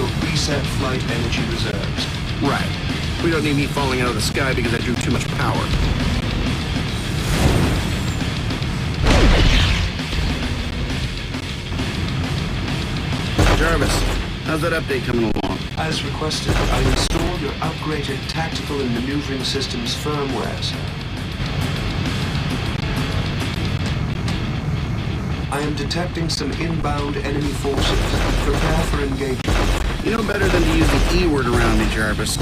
your preset flight energy reserves. Right. We don't need me falling out of the sky because I drew too much power. Jarvis, how's that update coming along? As requested, I installed your upgraded tactical and maneuvering systems firmware, sir. I am detecting some inbound enemy forces. Prepare for engagement. You know better than to use the E word around me, Jarvis.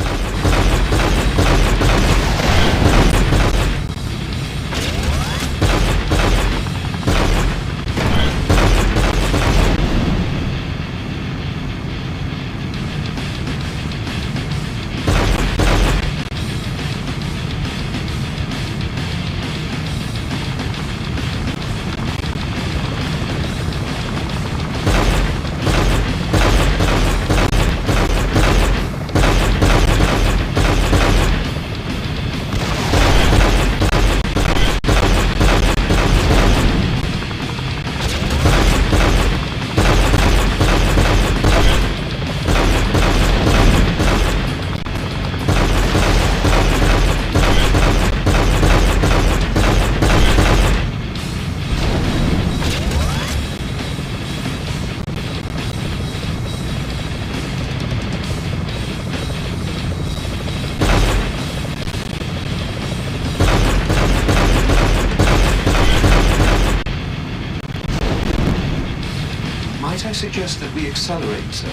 Might I suggest that we accelerate, sir?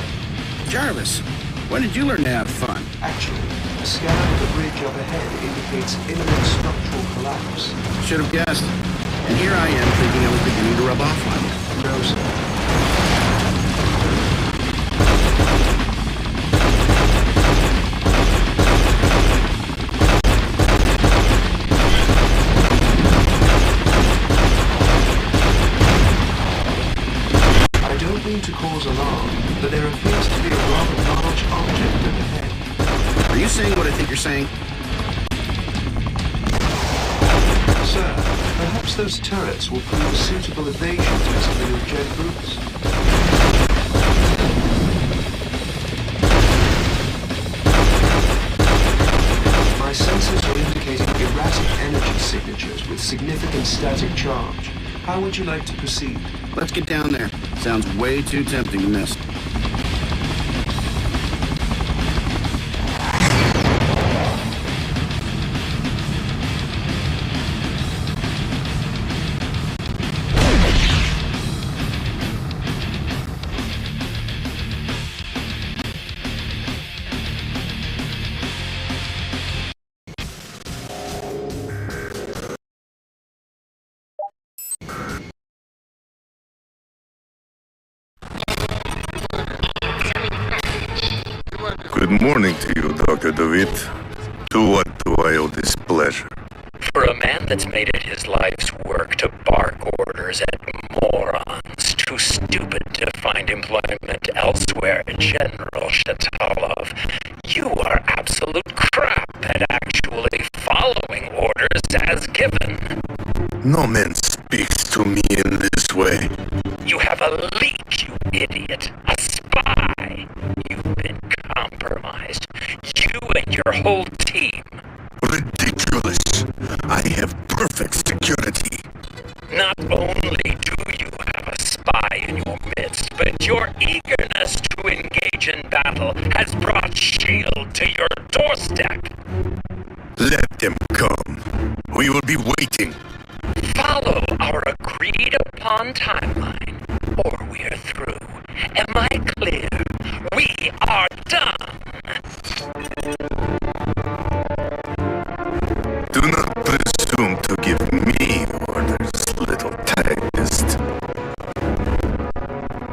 Jarvis, when did you learn to have fun? Actually, a scan of the bridge up ahead indicates imminent structural collapse. Should have guessed. And here I am thinking I was beginning to rub off on you. No, sir. To cause alarm, but there appears to be a rather large object at the head. Are you saying what I think you're saying? Sir, perhaps those turrets will prove a suitable evasion test for your jet boots. My sensors are indicating erratic energy signatures with significant static charge. How would you like to proceed? Let's get down there. Sounds way too tempting to miss. Good morning to you, Dr. DeWitt. To what do I owe this pleasure? For a man that's made it his life's work to bark orders at morons too stupid to find employment elsewhere, General Shatalov, you are absolute crap at actually following orders as given. No man speaks to me in this way. You have a leak, you idiot. A spy. You've been compromised. You and your whole team. Ridiculous. I have perfect security. Not only do you have a spy in your midst, but your eagerness to engage in battle has brought S.H.I.E.L.D. to your doorstep. Let them come. We will be waiting. Follow our agreed-upon timeline, or we're through. Am I clear? We are done! Do not presume to give me orders, little typist.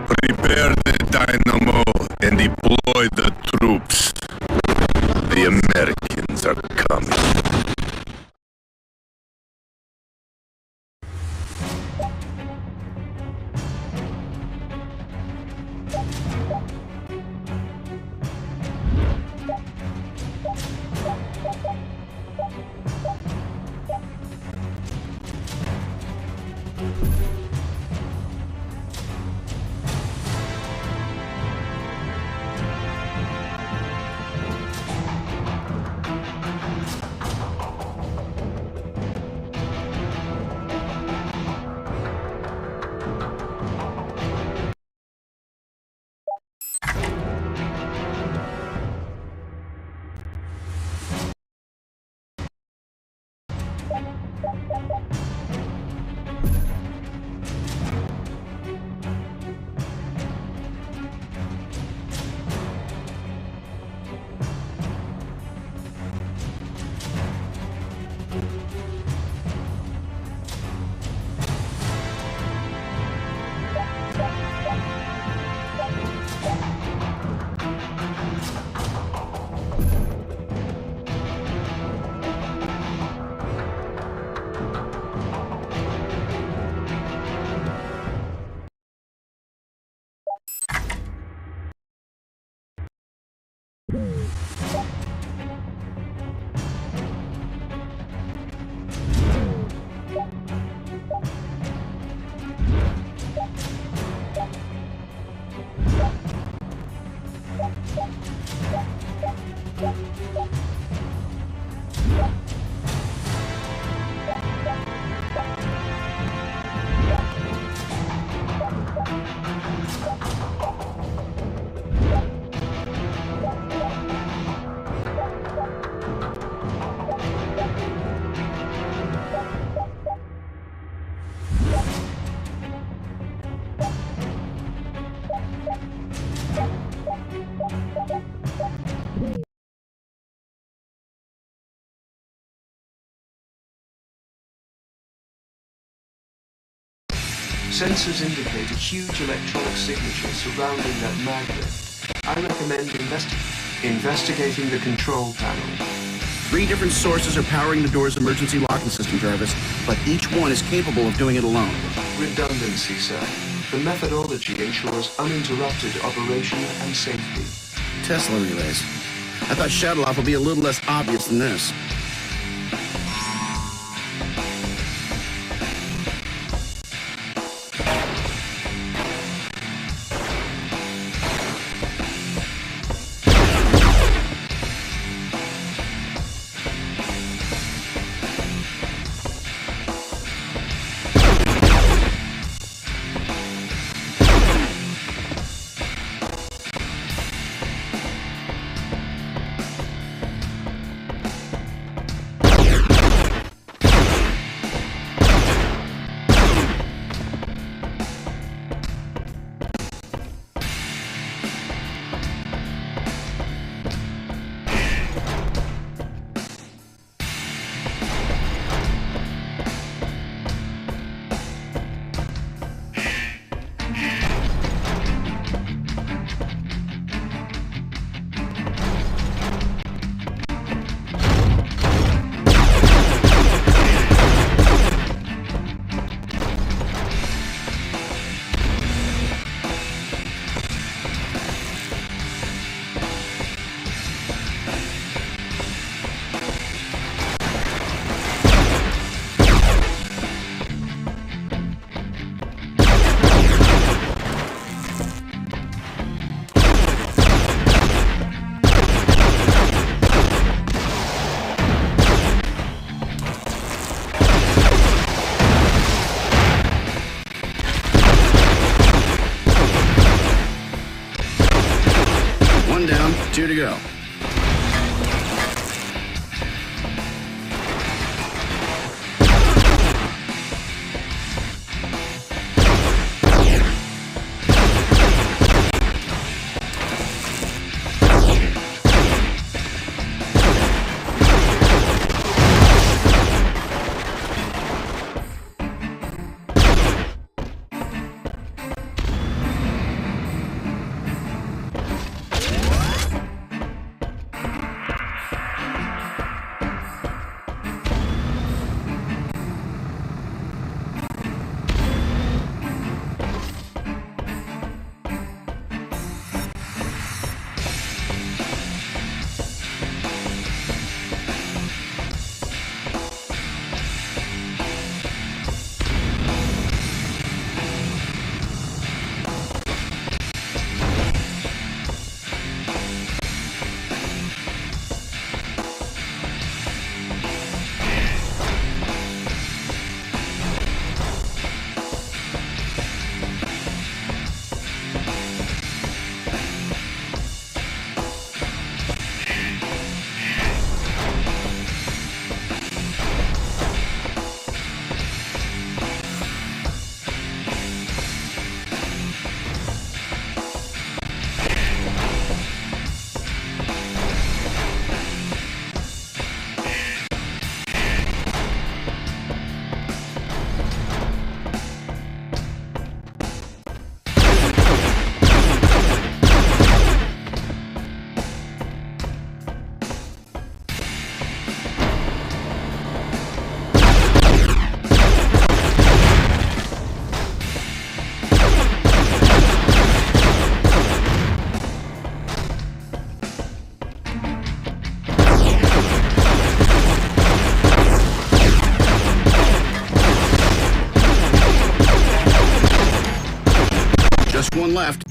Prepare the dynamo and deploy the troops. The Americans are coming. Sensors indicate a huge electronic signature surrounding that magnet. I recommend investigating the control panel. 3 different sources are powering the door's emergency locking system, Jarvis, but each one is capable of doing it alone. Redundancy, sir. The methodology ensures uninterrupted operation and safety. Tesla relays. I thought shut-off would be a little less obvious than this. Down, 2 to go. One left.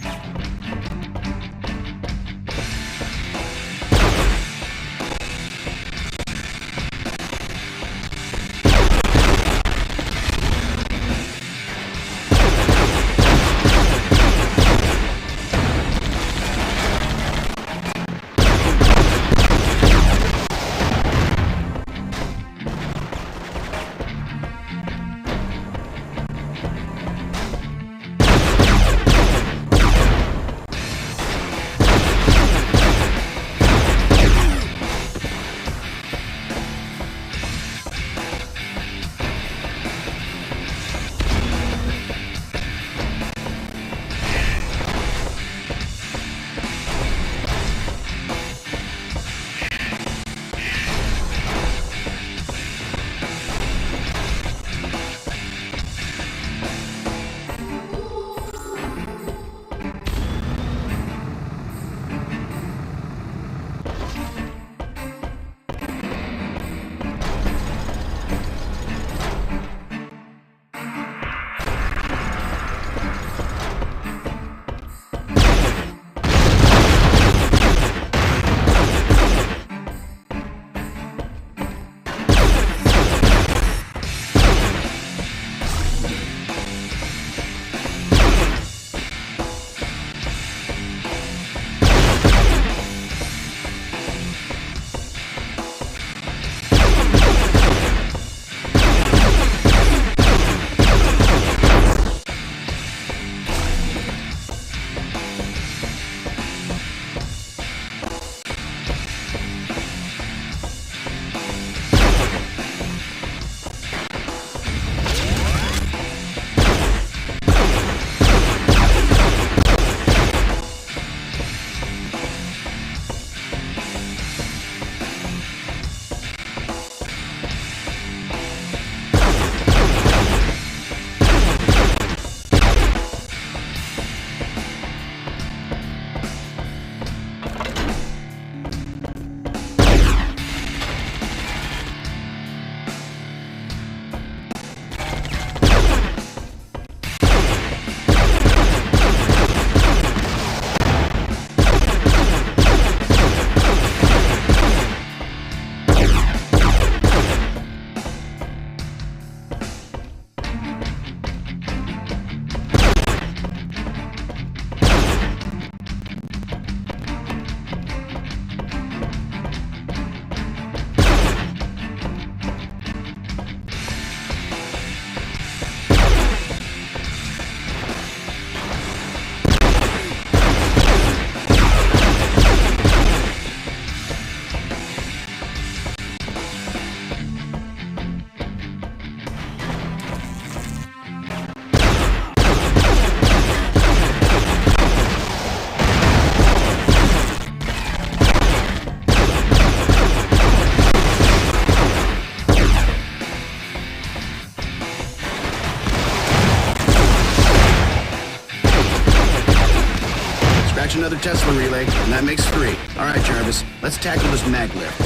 another Tesla relay, and that makes 3. All right, Jarvis, let's tackle this mag lift.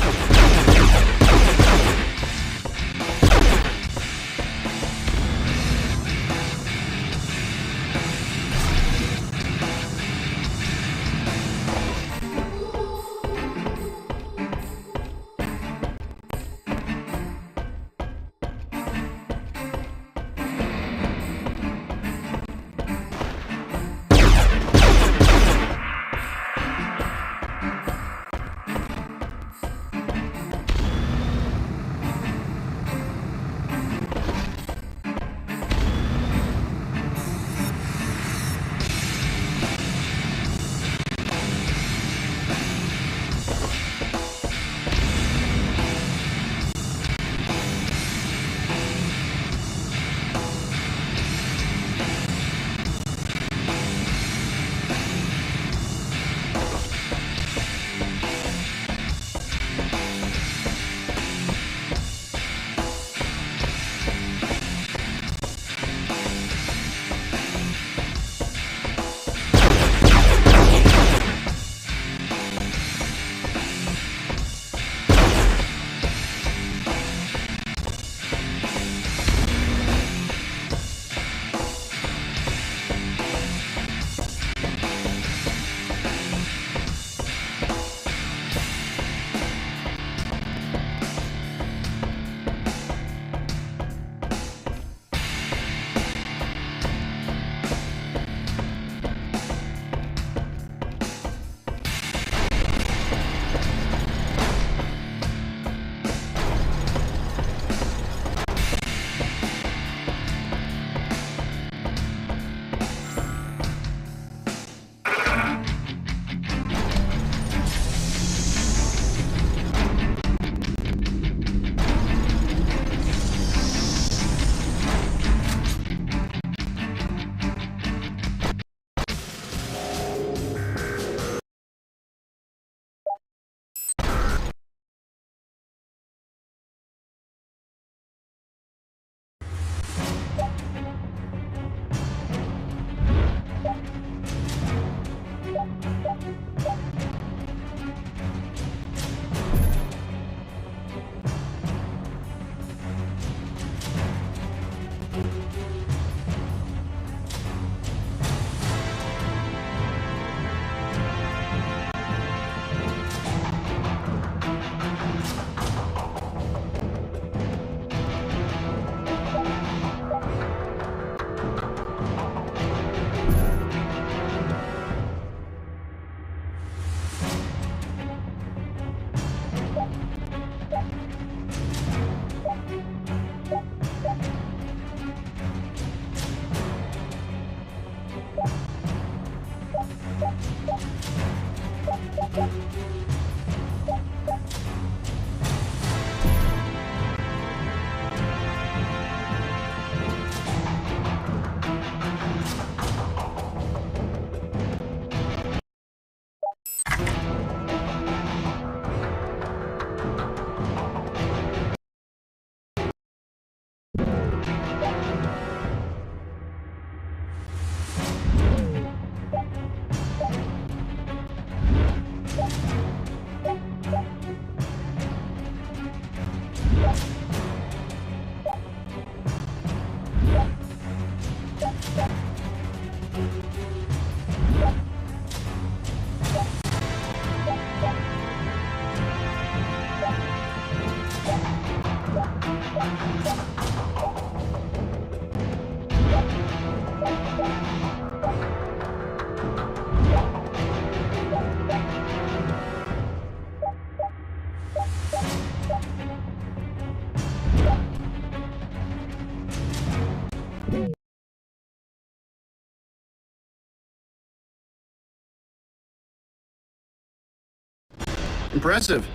Impressive.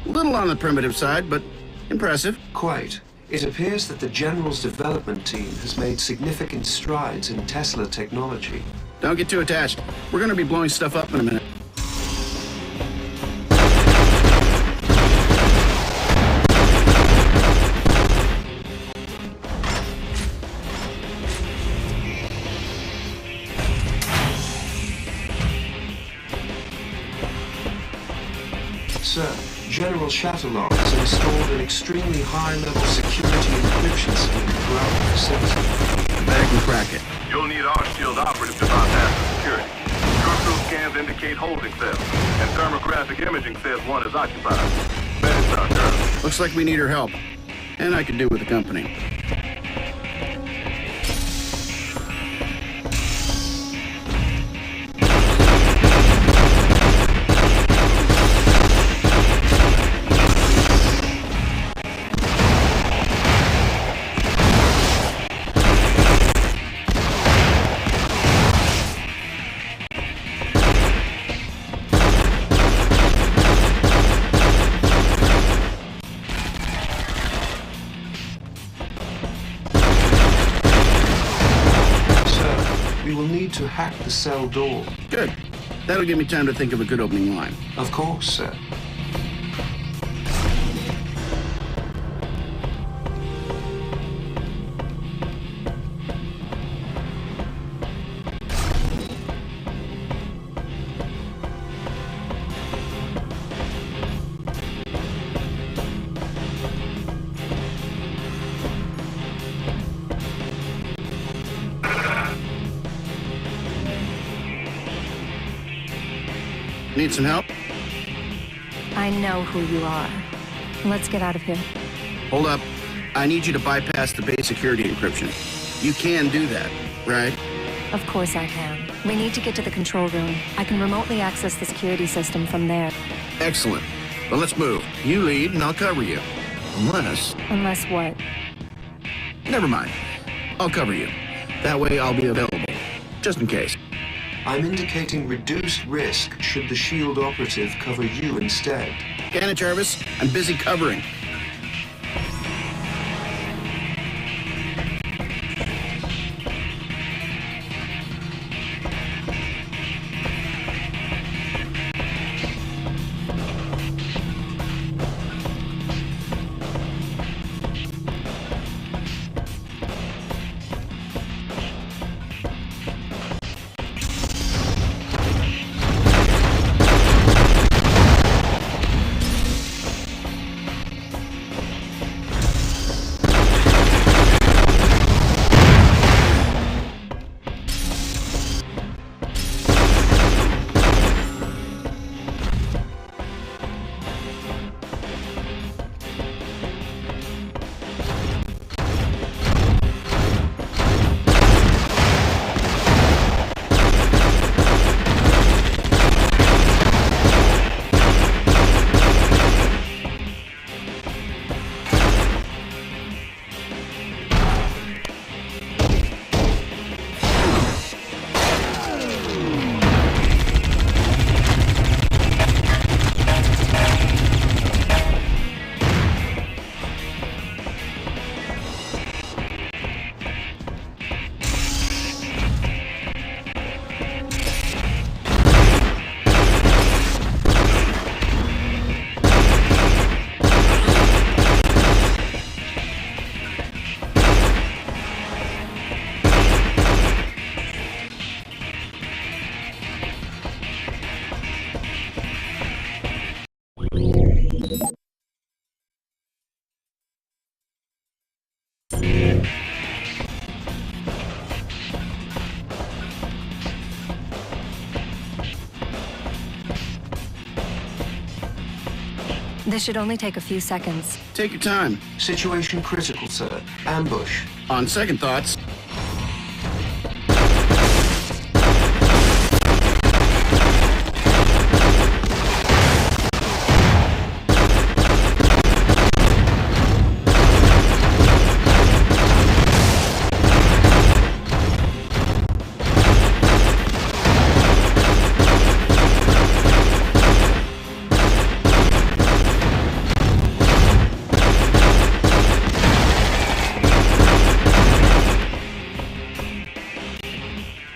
Little on the primitive side, but impressive. Quite. It appears that the General's development team has made significant strides in Tesla technology. Don't get too attached. We're going to be blowing stuff up in a minute. General Shatterlock has installed an extremely high-level security encryption scheme throughout the facility. Bet I can crack it. You'll need our shield operative to bypass the security. Structural scans indicate holding cells, and thermographic imaging says one is occupied. Bet it's not her. Looks like we need her help. And I could do with the company. To hack the cell door. Good. That'll give me time to think of a good opening line. Of course, sir. Need some help? I know who you are. Let's get out of here. Hold up. I need you to bypass the base security encryption. You can do that, right? Of course I can. We need to get to the control room. I can remotely access the security system from there. Excellent. Well, let's move. You lead, and I'll cover you. Unless... Unless what? Never mind. I'll cover you. That way I'll be available. Just in case. I'm indicating reduced risk should the SHIELD operative cover you instead. Can it, Jarvis? I'm busy covering. This should only take a few seconds. Take your time. Situation critical, sir. Ambush. On second thoughts,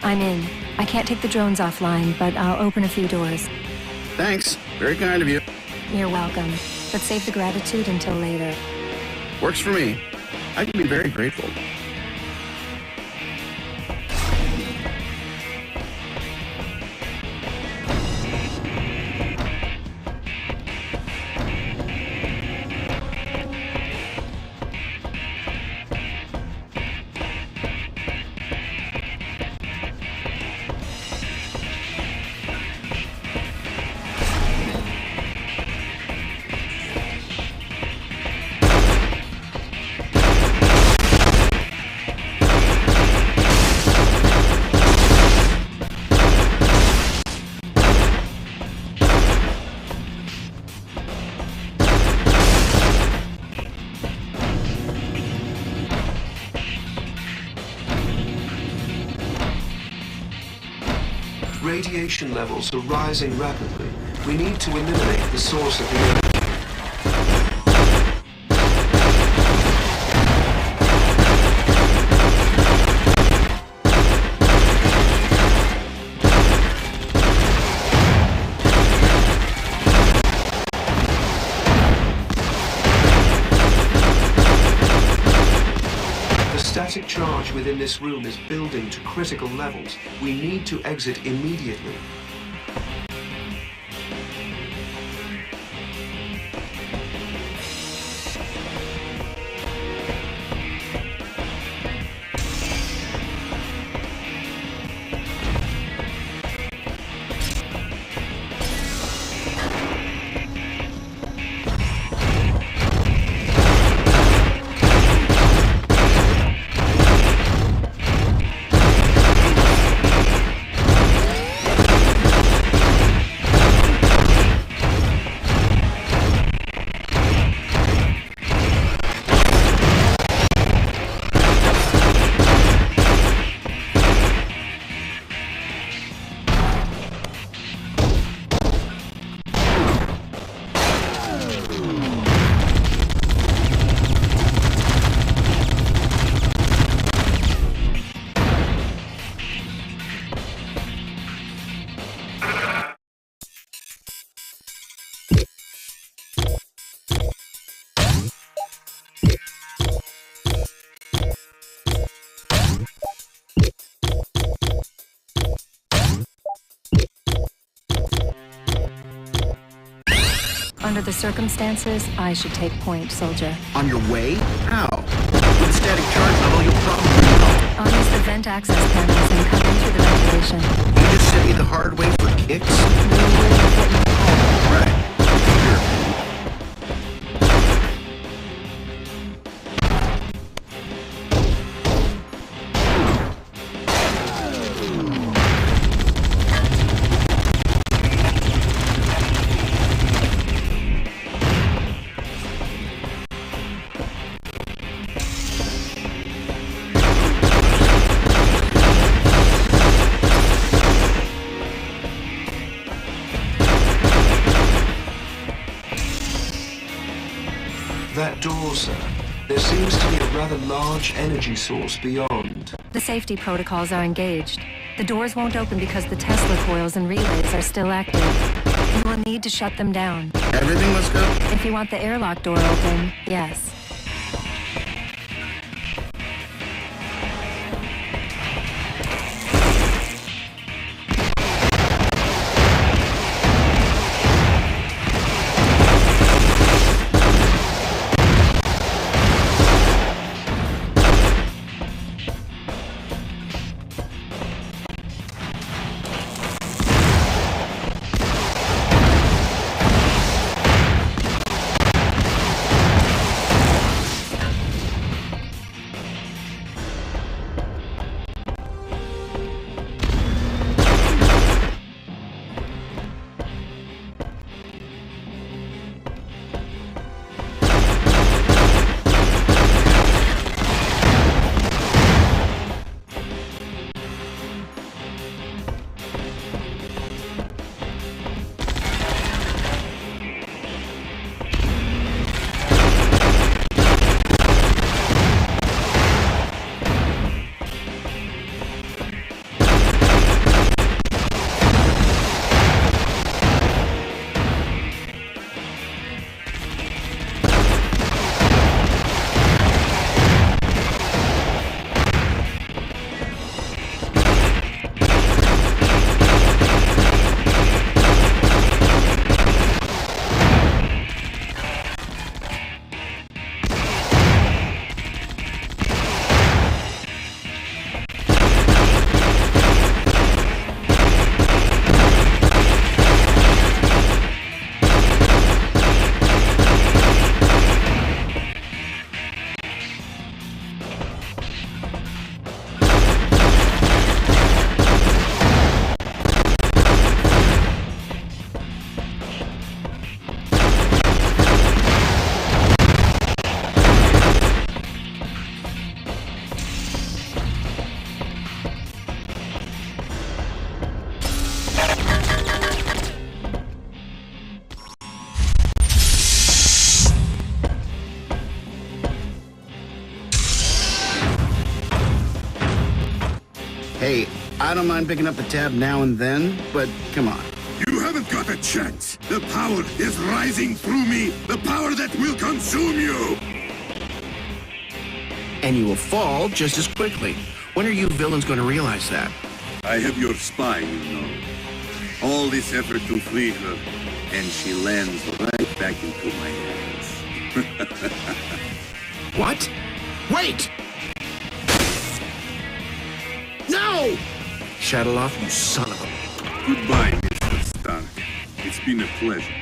I'm in. I can't take the drones offline, but I'll open a few doors. thanks. Very kind of you. You're welcome. But save the gratitude until later. Works for me. I can be very grateful. radiation levels are rising rapidly. We need to eliminate the source of the energy. Static charge within this room is building to critical levels. We need to exit immediately. Under the circumstances, I should take point, soldier. On your way? How? With a static charge level, you'll probably know. I'll use the vent access panels and cut in through the ventilation. You just sent me the hard way for kicks? Right. Sure. That door, sir. There seems to be a rather large energy source beyond. The safety protocols are engaged. The doors won't open because the Tesla coils and relays are still active. You will need to shut them down. Everything must go? If you want the airlock door open, yes. Hey, I don't mind picking up the tab now and then, but come on. You haven't got a chance. The power is rising through me. The power that will consume you. And you will fall just as quickly. When are you villains going to realize that? I have your spy, you know. All this effort to free her, and she lands right back into my hands. What? Wait! No! Shadowloff, you son of a... Goodbye, Mr. Stark. It's been a pleasure.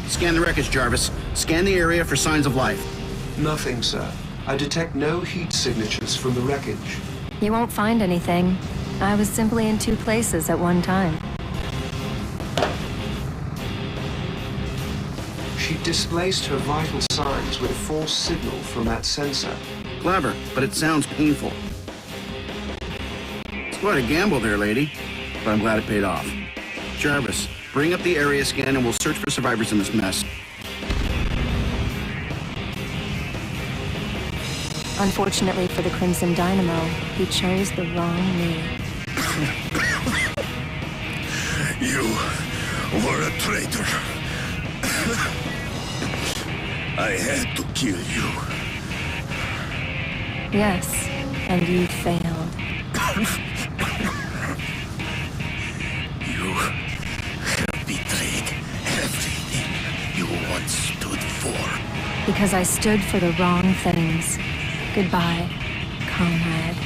Scan the wreckage, Jarvis. Scan the area for signs of life. Nothing, sir. I detect no heat signatures from the wreckage. You won't find anything. I was simply in two places at one time. She displaced her vital signs with a force signal from that sensor. Clever, but it sounds painful. It's quite a gamble there, lady. But I'm glad it paid off. Jarvis, bring up the area scan and we'll search for survivors in this mess. Unfortunately for the Crimson Dynamo, he chose the wrong me. You were a traitor. I had to kill you. Yes, and you failed. You have betrayed everything you once stood for. Because I stood for the wrong things. Goodbye, comrade.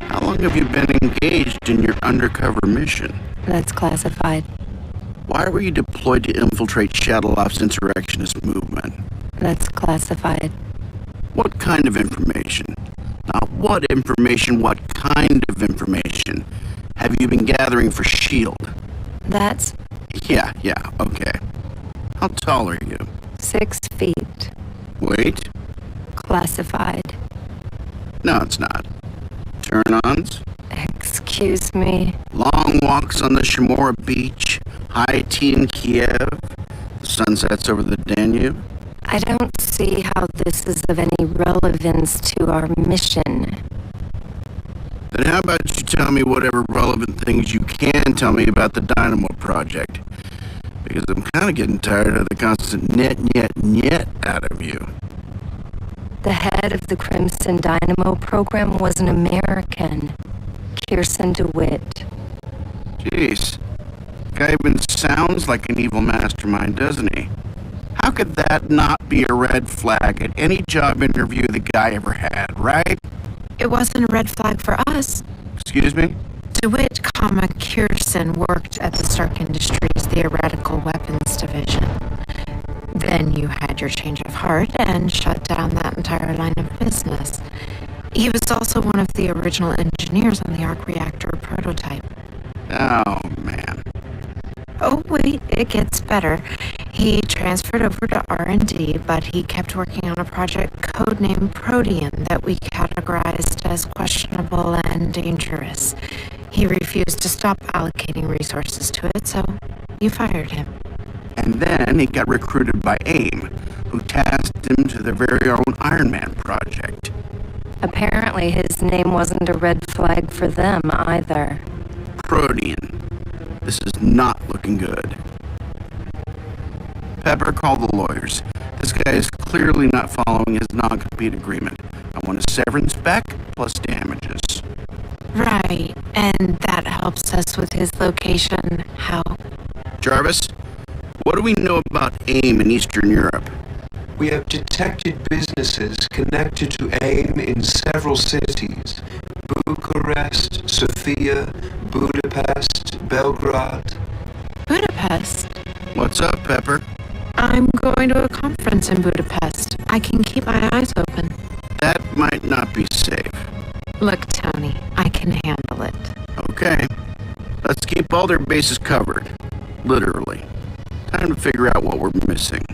How long have you been engaged in your undercover mission? That's classified. Why were you deployed to infiltrate Shadowloft's insurrectionist movement? That's classified. What kind of information? Not what information, what kind of information have you been gathering for S.H.I.E.L.D.? That's Yeah, okay. How tall are you? 6 feet. Wait. Classified. No, it's not. Turn-ons? Excuse me. Long walks on the Shimura beach? High tea in Kiev? The sunsets over the Danube? I don't see how this is of any relevance to our mission. Then how about you tell me whatever relevant things you can tell me about the Dynamo Project? Because I'm kind of getting tired of the constant net out of you. The head of the Crimson Dynamo program was an American, Kirsten DeWitt. Jeez. Guy even sounds like an evil mastermind, doesn't he? How could that not be a red flag at any job interview the guy ever had, right? It wasn't a red flag for us. Excuse me? DeWitt, Kirsten worked at the Stark Industries Theoretical Weapons Division. Then you had your change of heart and shut down that entire line of business. He was also one of the original engineers on the arc reactor prototype. Oh, man. Oh, wait, it gets better. He transferred over to R&D, but he kept working on a project codenamed Protean that we categorized as questionable and dangerous. He refused to stop allocating resources to it, so you fired him. And then he got recruited by AIM, who tasked him to their very own Iron Man project. Apparently his name wasn't a red flag for them either. Protean. This is not looking good. Pepper, call the lawyers. This guy is clearly not following his non-compete agreement. I want a severance back plus damages. Right, and that helps us with his location. How? Jarvis, what do we know about AIM in Eastern Europe? We have detected businesses connected to AIM in several cities. Bucharest, Sofia, Budapest, Belgrade. Budapest? What's up, Pepper? I'm going to a conference in Budapest. I can keep my eyes open. That might not be safe. Look, Tony, I can handle it. Okay. Let's keep all their bases covered. Literally. Time to figure out what we're missing.